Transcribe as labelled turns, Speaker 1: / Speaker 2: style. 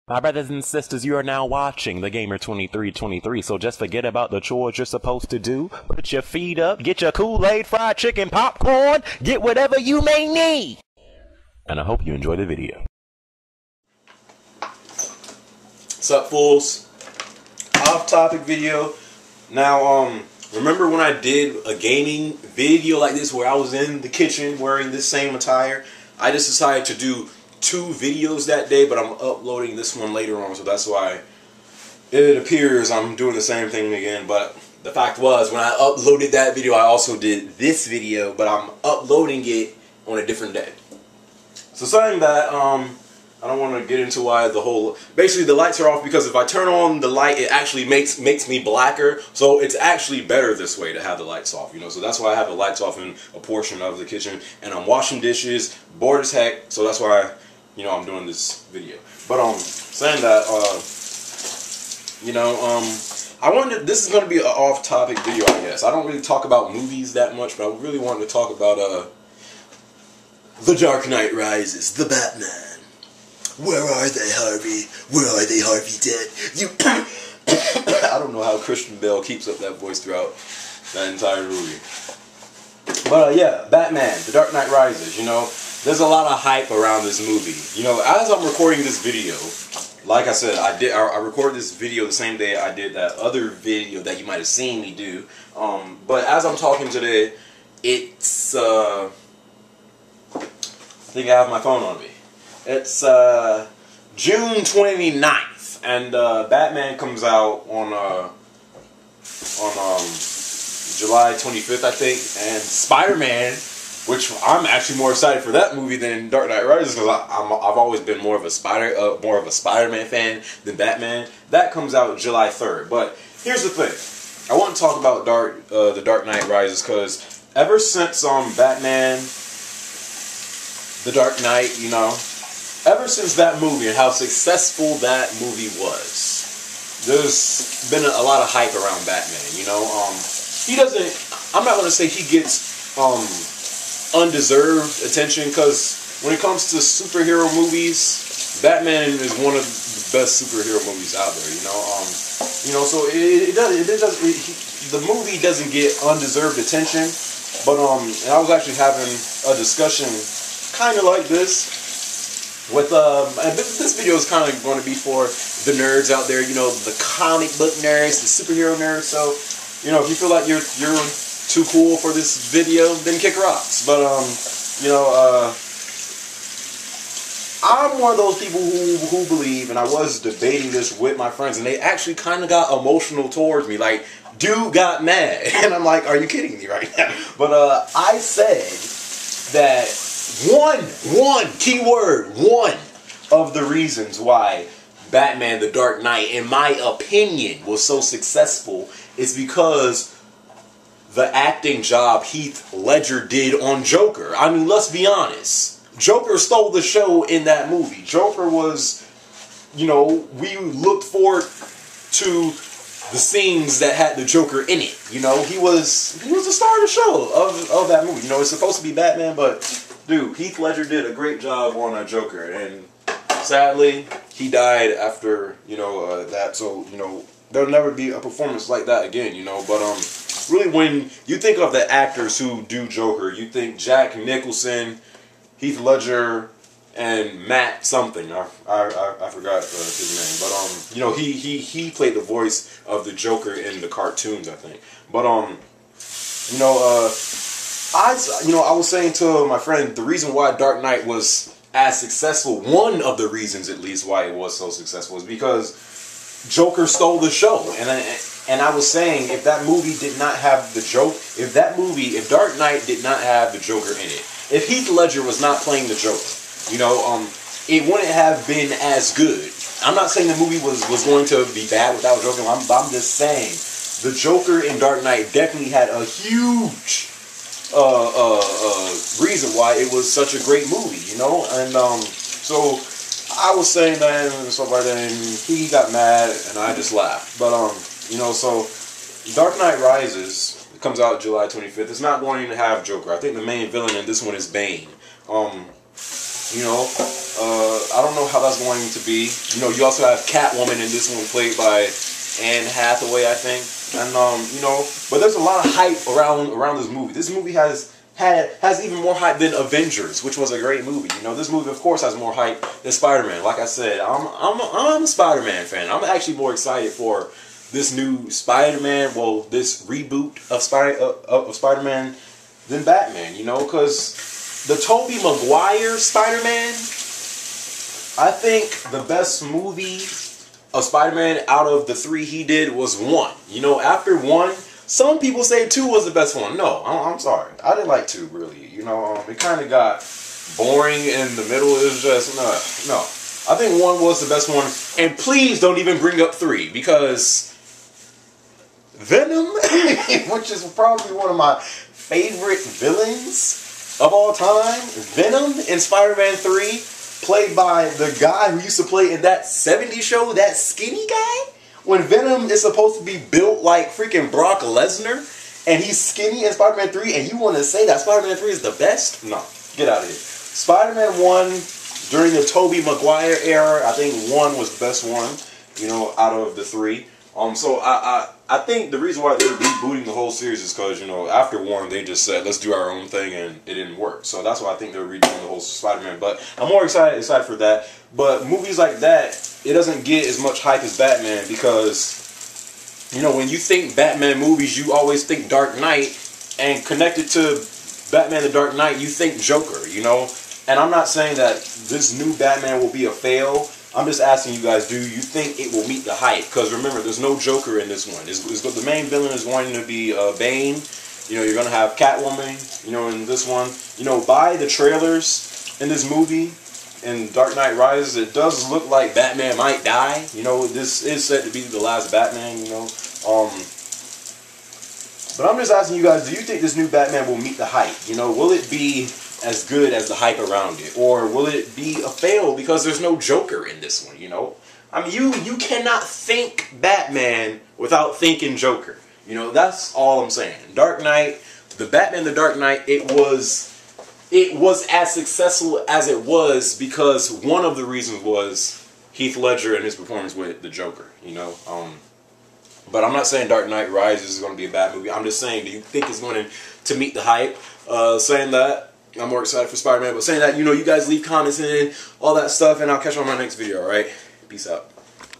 Speaker 1: My brothers and sisters, you are now watching The Gamer 2323, so just forget about the chores you're supposed to do. Put your feet up, get your Kool-Aid, fried chicken, popcorn, get whatever you may need. And I hope you enjoy the video.
Speaker 2: What's up, fools? Off-topic video. Now, remember when I did a gaming video like this where I was in the kitchen wearing this same attire? I just decided to do 2 videos that day, but I'm uploading this one later on, so that's why it appears I'm doing the same thing again. But the fact was, when I uploaded that video, I also did this video, but I'm uploading it on a different day. So saying that, I don't want to get into why the whole... Basically, the lights are off because if I turn on the light, it actually makes me blacker. So it's actually better this way to have the lights off, you know. So that's why I have the lights off in a portion of the kitchen. And I'm washing dishes, bored as heck. So that's why, you know, I'm doing this video. But saying that, I wanted. This is going to be an off-topic video, I guess. I don't really talk about movies that much, but I really wanted to talk about The Dark Knight Rises, the Batman. Where are they, Harvey? Where are they, Harvey dead? You... I don't know how Christian Bale keeps up that voice throughout that entire movie. But yeah, Batman, The Dark Knight Rises, you know, there's a lot of hype around this movie. You know, as I'm recording this video, like I said, I recorded this video the same day I did that other video that you might have seen me do. But as I'm talking today, it's, I think I have my phone on me. It's June 29th, and Batman comes out on July 25th, I think, and Spiderman, which I'm actually more excited for that movie than Dark Knight Rises because I've always been more of a Spider-Man fan than Batman. That comes out July 3rd. But here's the thing, I want to talk about The Dark Knight Rises because ever since Batman, The Dark Knight, you know. Ever since that movie and how successful that movie was, there's been a lot of hype around Batman, you know. He doesn't, I'm not going to say he gets undeserved attention, because when it comes to superhero movies, Batman is one of the best superhero movies out there, you know. So the movie doesn't get undeserved attention, but and I was actually having a discussion kind of like this. With and this video is kind of going to be for the nerds out there, you know, the comic book nerds, the superhero nerds. So, you know, if you feel like you're too cool for this video, then kick rocks. But I'm one of those people who believe, and I was debating this with my friends, and they actually kind of got emotional towards me. Like, dude got mad, and I'm like, are you kidding me right now? But I said that. One of the reasons why Batman The Dark Knight, in my opinion, was so successful is because the acting job Heath Ledger did on Joker. I mean, let's be honest. Joker stole the show in that movie. Joker was, you know, we looked forward to the scenes that had the Joker in it. You know, he was the star of the show of that movie. You know, it's supposed to be Batman, but dude, Heath Ledger did a great job on a Joker, and sadly, he died after, you know, that. So, you know, there'll never be a performance like that again, you know. But really, when you think of the actors who do Joker, you think Jack Nicholson, Heath Ledger, and Matt something. I forgot his name, but you know, he played the voice of the Joker in the cartoons, I think. But you know, I was saying to my friend, the reason why Dark Knight was as successful, one of the reasons at least why it was so successful, is because Joker stole the show. And I was saying, if that movie did not have the Joker, if Dark Knight did not have the Joker in it, if Heath Ledger was not playing the Joker, you know, it wouldn't have been as good. I'm not saying the movie was going to be bad without Joker. I'm just saying the Joker in Dark Knight definitely had a huge reason why it was such a great movie, you know. And so I was saying that and stuff like that, and he got mad, and I just laughed. But you know, so Dark Knight Rises, it comes out July 25th. It's not going to have Joker. I think the main villain in this one is Bane. You know, I don't know how that's going to be. You know, you also have Catwoman in this one, played by Anne Hathaway, I think. And you know, but there's a lot of hype around this movie. This movie has even more hype than Avengers, which was a great movie. You know, this movie of course has more hype than Spider-Man. Like I said, I'm a Spider-Man fan. I'm actually more excited for this new Spider-Man, well, this reboot of Spider-Man than Batman. You know, because the Tobey Maguire Spider-Man, I think the best movie of Spider-Man out of the 3 he did was 1. You know, after 1, some people say 2 was the best one. No, I'm sorry. I didn't like 2, really. You know, it kind of got boring in the middle. It was just, no. I think 1 was the best one. And please don't even bring up 3, because Venom, which is probably one of my favorite villains of all time, Venom in Spider-Man 3, played by the guy who used to play in that 70s show, that skinny guy. When Venom is supposed to be built like freaking Brock Lesnar, and he's skinny in Spider-Man 3, and you want to say that Spider-Man 3 is the best? No, get out of here. Spider-Man 1, during the Tobey Maguire era, I think 1 was the best one, you know, out of the 3. So I think the reason why they're rebooting the whole series is because, you know, after 1, they just said, let's do our own thing, and it didn't work. So that's why I think they're redoing the whole Spider-Man. But I'm more excited for that. But movies like that, it doesn't get as much hype as Batman, because, you know, when you think Batman movies, you always think Dark Knight, and connected to Batman the Dark Knight, you think Joker, you know? And I'm not saying that this new Batman will be a fail. I'm just asking you guys, do you think it will meet the hype? Because remember, there's no Joker in this one. The main villain is going to be Bane. You know, you're going to have Catwoman, you know, in this one. You know, by the trailers in this movie, in Dark Knight Rises, it does look like Batman might die. You know, this is said to be the last Batman, you know. But I'm just asking you guys, do you think this new Batman will meet the hype? You know, will it be as good as the hype around it? Or will it be a fail because there's no Joker in this one, you know? I mean, you cannot think Batman without thinking Joker. You know, that's all I'm saying. Dark Knight, the Batman the Dark Knight, it was as successful as it was because one of the reasons was Heath Ledger and his performance with the Joker, you know? But I'm not saying Dark Knight Rises is going to be a bad movie. I'm just saying, do you think it's going to meet the hype? Saying that, I'm more excited for Spider-Man. But saying that, you know, you guys leave comments and all that stuff, and I'll catch you on my next video, alright? Peace out.